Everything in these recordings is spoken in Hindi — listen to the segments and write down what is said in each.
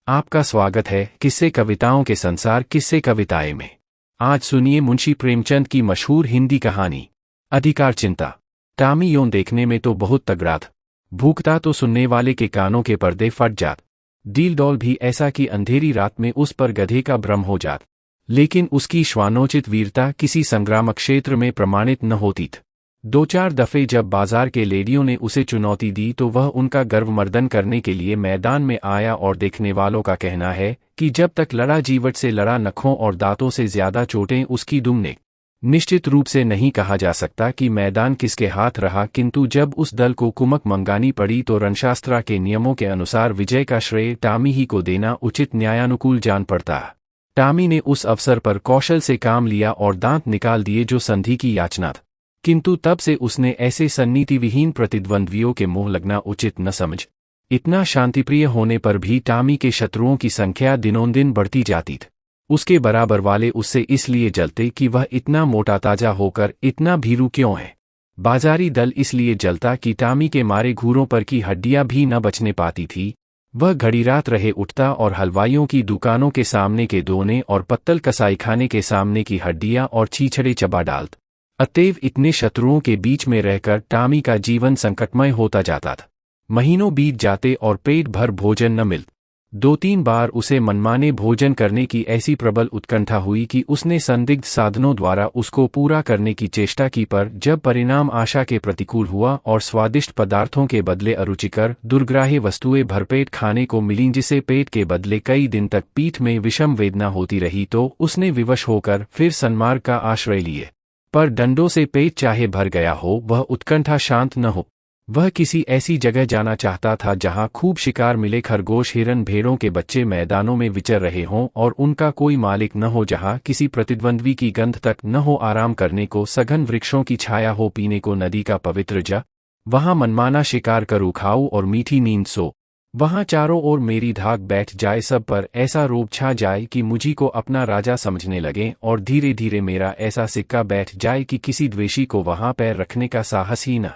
आपका स्वागत है किस्से कविताओं के संसार किस्से कविताएं में। आज सुनिए मुंशी प्रेमचंद की मशहूर हिंदी कहानी अधिकार चिंता। टॉमी यों देखने में तो बहुत तगड़ा था, भूखता तो सुनने वाले के कानों के पर्दे फट जात। डील डॉल भी ऐसा कि अंधेरी रात में उस पर गधे का भ्रम हो जात, लेकिन उसकी श्वानोचित वीरता किसी संग्रामक क्षेत्र में प्रमाणित न होती थी। दो चार दफे जब बाजार के लेडियों ने उसे चुनौती दी तो वह उनका गर्वमर्दन करने के लिए मैदान में आया, और देखने वालों का कहना है कि जब तक लड़ा जीवट से लड़ा, नखों और दांतों से ज्यादा चोटें उसकी दुम ने। निश्चित रूप से नहीं कहा जा सकता कि मैदान किसके हाथ रहा, किंतु जब उस दल को कुमक मंगानी पड़ी तो रणशास्त्र के नियमों के अनुसार विजय का श्रेय टॉमी ही को देना उचित न्यायानुकूल जान पड़ता। टॉमी ने उस अवसर पर कौशल से काम लिया और दांत निकाल दिए जो संधि की याचना था, किंतु तब से उसने ऐसे सन्नीतिविहीन प्रतिद्वंद्वियों के मुंह लगना उचित न समझ। इतना शांतिप्रिय होने पर भी टॉमी के शत्रुओं की संख्या दिनोंदिन बढ़ती जाती थी। उसके बराबर वाले उससे इसलिए जलते कि वह इतना मोटा ताजा होकर इतना भीरू क्यों है। बाजारी दल इसलिए जलता कि टॉमी के मारे घूरों पर की हड्डियां भी न बचने पाती थी। वह घड़ी रात रहे उठता और हलवाइयों की दुकानों के सामने के दोने और पत्तल कसाईखाने के सामने की हड्डियां और छीछड़े चबा डालता। अतएव इतने शत्रुओं के बीच में रहकर टॉमी का जीवन संकटमय होता जाता था। महीनों बीत जाते और पेट भर भोजन न मिलता। दो तीन बार उसे मनमाने भोजन करने की ऐसी प्रबल उत्कंठा हुई कि उसने संदिग्ध साधनों द्वारा उसको पूरा करने की चेष्टा की, पर जब परिणाम आशा के प्रतिकूल हुआ और स्वादिष्ट पदार्थों के बदले अरुचिकर दुर्ग्राह्य वस्तुएं भरपेट खाने को मिलीं, जिसे पेट के बदले कई दिन तक पीठ में विषम वेदना होती रही, तो उसने विवश होकर फिर सन्मार्ग का आश्रय लिए। पर डंडों से पेट चाहे भर गया हो, वह उत्कंठा शांत न हो। वह किसी ऐसी जगह जाना चाहता था जहां खूब शिकार मिले, खरगोश हिरन भेड़ों के बच्चे मैदानों में विचर रहे हों और उनका कोई मालिक न हो, जहां किसी प्रतिद्वंद्वी की गंध तक न हो, आराम करने को सघन वृक्षों की छाया हो, पीने को नदी का पवित्र जल। वहां मनमाना शिकार करूं खाऊं और मीठी नींद सो। वहां चारों ओर मेरी धाक बैठ जाए, सब पर ऐसा रोब छा जाए कि मुझी को अपना राजा समझने लगे, और धीरे धीरे मेरा ऐसा सिक्का बैठ जाए कि किसी द्वेषी को वहां पैर रखने का साहस ही न।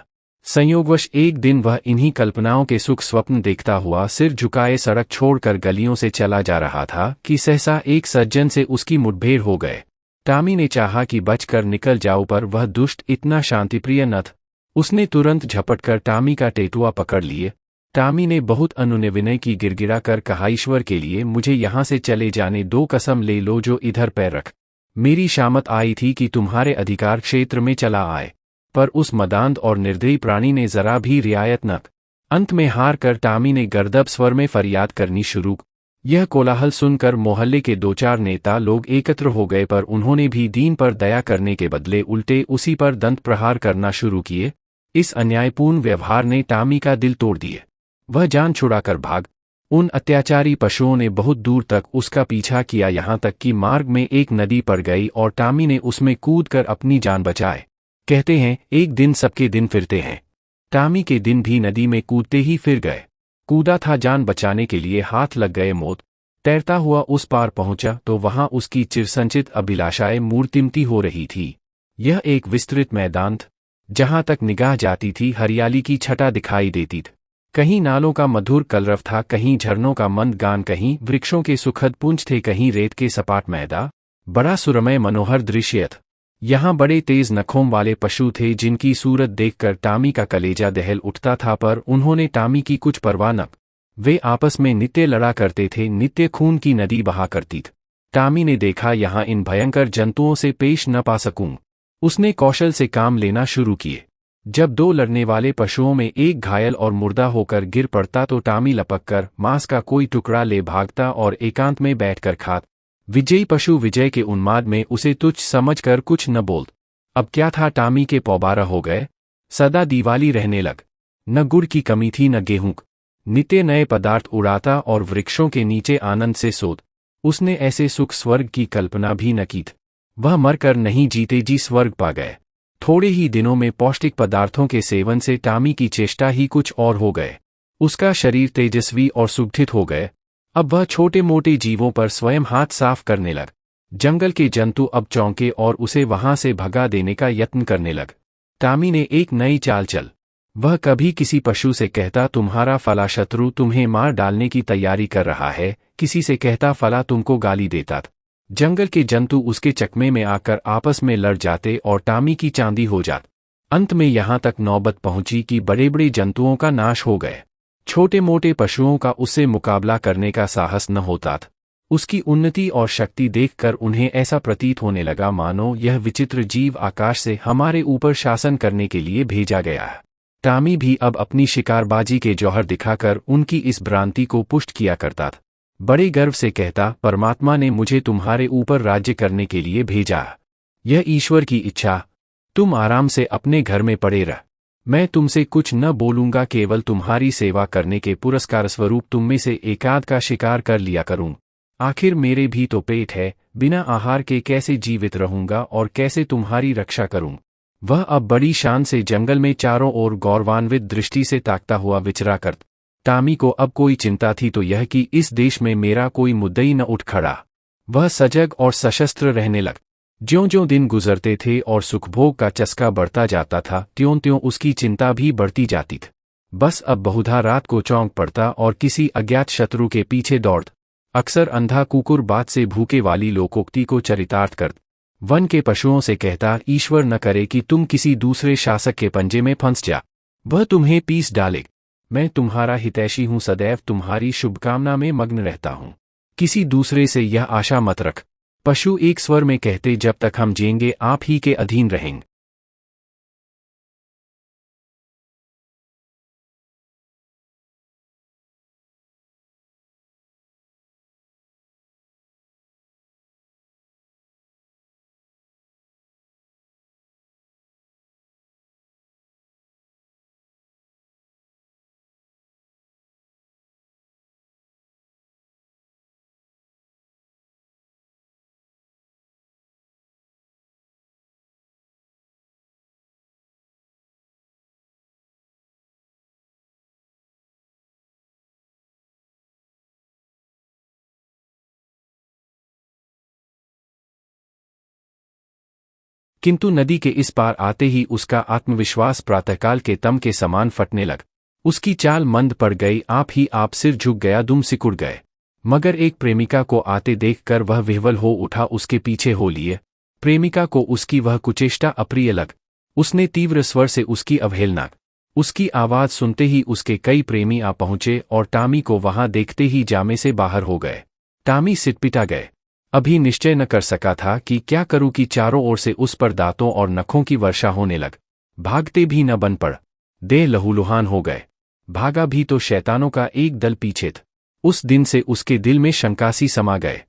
संयोगवश एक दिन वह इन्हीं कल्पनाओं के सुख स्वप्न देखता हुआ सिर झुकाए सड़क छोड़कर गलियों से चला जा रहा था कि सहसा एक सज्जन से उसकी मुठभेड़ हो गए। टॉमी ने चाहा कि बचकर निकल जाओ, पर वह दुष्ट इतना शांतिप्रिय न था। उसने तुरंत झपटकर टॉमी का टेटुआ पकड़ लिए। टॉमी ने बहुत अनुनय विनय की, गिड़गिड़ा कर कहा, ईश्वर के लिए मुझे यहाँ से चले जाने दो, कसम ले लो जो इधर पैर रख। मेरी शामत आई थी कि तुम्हारे अधिकार क्षेत्र में चला आए, पर उस मदांध और निर्दयी प्राणी ने जरा भी रियायत न। अंत में हार कर टॉमी ने गर्दब स्वर में फरियाद करनी शुरू। यह कोलाहल सुनकर मोहल्ले के दो चार नेता लोग एकत्र हो गए, पर उन्होंने भी दीन पर दया करने के बदले उल्टे उसी पर दंत प्रहार करना शुरू किए। इस अन्यायपूर्ण व्यवहार ने टॉमी का दिल तोड़ दिए। वह जान छुड़ाकर भाग। उन अत्याचारी पशुओं ने बहुत दूर तक उसका पीछा किया, यहाँ तक कि मार्ग में एक नदी पड़ गई और टॉमी ने उसमें कूदकर अपनी जान बचाए। कहते हैं एक दिन सबके दिन फिरते हैं। टॉमी के दिन भी नदी में कूदते ही फिर गए। कूदा था जान बचाने के लिए, हाथ लग गए मौत। तैरता हुआ उस पार पहुंचा तो वहां उसकी चिरसंचित अभिलाषाएं मूर्तिमती हो रही थी। यह एक विस्तृत मैदान था, जहां तक निगाह जाती थी हरियाली की छटा दिखाई देती थी। कहीं नालों का मधुर कलरव था, कहीं झरनों का मंद गान, कहीं वृक्षों के सुखद पुंज थे, कहीं रेत के सपाट मैदान। बड़ा सुरमय मनोहर दृश्य था। यहाँ बड़े तेज नखों वाले पशु थे जिनकी सूरत देखकर टॉमी का कलेजा दहल उठता था, पर उन्होंने टॉमी की कुछ परवाह न। वे आपस में नित्य लड़ा करते थे, नित्य खून की नदी बहा करती थी। टॉमी ने देखा यहाँ इन भयंकर जंतुओं से पेश न पा सकूं। उसने कौशल से काम लेना शुरू किए। जब दो लड़ने वाले पशुओं में एक घायल और मुर्दा होकर गिर पड़ता तो टॉमी लपककर मांस का कोई टुकड़ा ले भागता और एकांत में बैठकर खाता। विजयी पशु विजय के उन्माद में उसे तुच्छ समझकर कुछ न बोलता। अब क्या था, टॉमी के पौबारा हो गए। सदा दिवाली रहने लग। न गुड़ की कमी थी न गेहूं। नित्य नए पदार्थ उड़ाता और वृक्षों के नीचे आनंद से सोता। उसने ऐसे सुख स्वर्ग की कल्पना भी न की थी। वह मरकर नहीं जीते जी स्वर्ग पा गए। थोड़े ही दिनों में पौष्टिक पदार्थों के सेवन से टॉमी की चेष्टा ही कुछ और हो गए। उसका शरीर तेजस्वी और सुगठित हो गए। अब वह छोटे मोटे जीवों पर स्वयं हाथ साफ करने लग। जंगल के जंतु अब चौंके और उसे वहां से भगा देने का यत्न करने लग। टॉमी ने एक नई चाल चल। वह कभी किसी पशु से कहता, तुम्हारा फला शत्रु तुम्हें मार डालने की तैयारी कर रहा है, किसी से कहता फला तुमको गाली देता था। जंगल के जंतु उसके चकमे में आकर आपस में लड़ जाते और टामी की चांदी हो जाती। अंत में यहाँ तक नौबत पहुंची कि बड़े बड़े जंतुओं का नाश हो गए। छोटे मोटे पशुओं का उससे मुकाबला करने का साहस न होता था। उसकी उन्नति और शक्ति देखकर उन्हें ऐसा प्रतीत होने लगा मानो यह विचित्र जीव आकाश से हमारे ऊपर शासन करने के लिए भेजा गया है। टामी भी अब अपनी शिकारबाजी के जौहर दिखाकर उनकी इस भ्रांति को पुष्ट किया करता था। बड़े गर्व से कहता, परमात्मा ने मुझे तुम्हारे ऊपर राज्य करने के लिए भेजा। यह ईश्वर की इच्छा। तुम आराम से अपने घर में पड़े रह। मैं तुमसे कुछ न बोलूंगा, केवल तुम्हारी सेवा करने के पुरस्कार स्वरूप तुम में से एकाध का शिकार कर लिया करूं। आखिर मेरे भी तो पेट है, बिना आहार के कैसे जीवित रहूंगा और कैसे तुम्हारी रक्षा करूं। वह अब बड़ी शान से जंगल में चारों ओर गौरवान्वित दृष्टि से ताकता हुआ विचरा करता। टामी को अब कोई चिंता थी तो यह कि इस देश में मेरा कोई मुद्दई न उठ खड़ा। वह सजग और सशस्त्र रहने लगा। ज्यों-ज्यों दिन गुजरते थे और सुखभोग का चस्का बढ़ता जाता था, त्यों-त्यों उसकी चिंता भी बढ़ती जाती थी। बस अब बहुधा रात को चौंक पड़ता और किसी अज्ञात शत्रु के पीछे दौड़ता। अक्सर अंधा कुकुर बात से भूखे वाली लोकोक्ति को चरितार्थ करता। वन के पशुओं से कहता, ईश्वर न करे कि तुम किसी दूसरे शासक के पंजे में फंस जा, वह तुम्हें पीस डाले। मैं तुम्हारा हितैषी हूं, सदैव तुम्हारी शुभकामना में मग्न रहता हूं। किसी दूसरे से यह आशा मत रख। पशु एक स्वर में कहते, जब तक हम जिएंगे आप ही के अधीन रहेंगे। किंतु नदी के इस पार आते ही उसका आत्मविश्वास प्रातःकाल के तम के समान फटने लग। उसकी चाल मंद पड़ गई, आप ही आप सिर झुक गया, दुम सिकुड़ गए। मगर एक प्रेमिका को आते देखकर वह विह्वल हो उठा, उसके पीछे हो लिए। प्रेमिका को उसकी वह कुचेष्टा अप्रिय लग। उसने तीव्र स्वर से उसकी अवहेलना। उसकी आवाज सुनते ही उसके कई प्रेमी आ पहुंचे और टामी को वहां देखते ही जामे से बाहर हो गए। टामी सिटपिटा गए। अभी निश्चय न कर सका था कि क्या करूं कि चारों ओर से उस पर दांतों और नखों की वर्षा होने लग। भागते भी न बन पड़। देह लहूलुहान हो गए। भागा भी तो शैतानों का एक दल पीछे था। उस दिन से उसके दिल में शंकासी समा गए।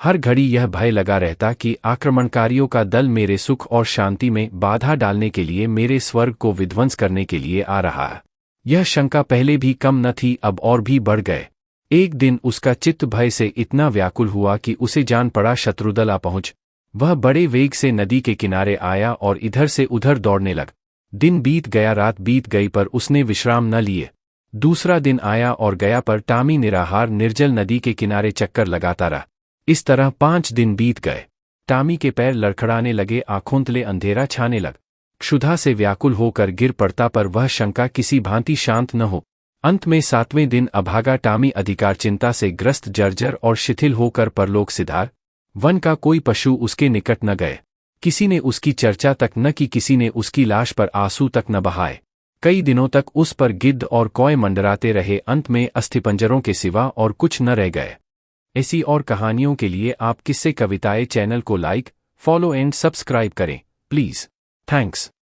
हर घड़ी यह भय लगा रहता कि आक्रमणकारियों का दल मेरे सुख और शांति में बाधा डालने के लिए, मेरे स्वर्ग को विध्वंस करने के लिए आ रहा है। यह शंका पहले भी कम न थी, अब और भी बढ़ गए। एक दिन उसका चित्त भय से इतना व्याकुल हुआ कि उसे जान पड़ा शत्रुदल आ पहुंच। वह बड़े वेग से नदी के किनारे आया और इधर से उधर दौड़ने लग। दिन बीत गया, रात बीत गई, पर उसने विश्राम न लिए। दूसरा दिन आया और गया, पर टामी निराहार निर्जल नदी के किनारे चक्कर लगाता रहा। इस तरह 5 दिन बीत गए। टामी के पैर लड़खड़ाने लगे, आंखों तले अंधेरा छाने लग। क्षुधा से व्याकुल होकर गिर पड़ता, पर वह शंका किसी भांति शांत न हो। अंत में 7वें दिन अभागा टामी अधिकार चिंता से ग्रस्त, जर्जर और शिथिल होकर परलोक सिधार। वन का कोई पशु उसके निकट न गए। किसी ने उसकी चर्चा तक न की, किसी ने उसकी लाश पर आंसू तक न बहाए। कई दिनों तक उस पर गिद्ध और कौए मंडराते रहे, अंत में अस्थिपंजरों के सिवा और कुछ न रह गए। ऐसी और कहानियों के लिए आप किस्से कविताएं चैनल को लाइक, फॉलो एंड सब्सक्राइब करें प्लीज। थैंक्स।